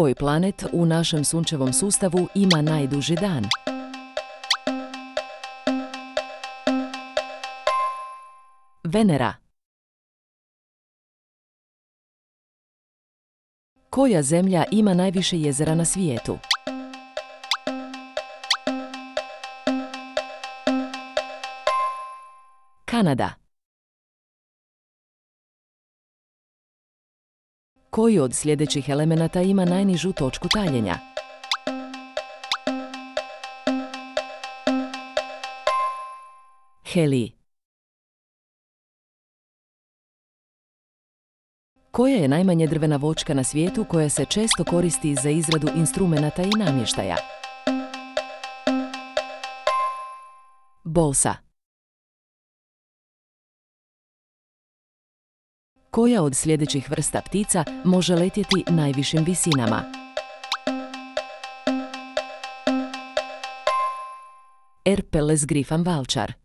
Koji planet u našem sunčevom sustavu ima najduži dan? Venera. Koja zemlja ima najviše jezera na svijetu? Kanada. Koji od sljedećih elemenata ima najnižu točku taljenja? Helij. Koja je najmanje drvena voćka na svijetu koja se često koristi za izradu instrumenata i namještaja? Bolsa. Koja od sljedećih vrsta ptica može letjeti najvišim visinama? Herpes griffon valčar.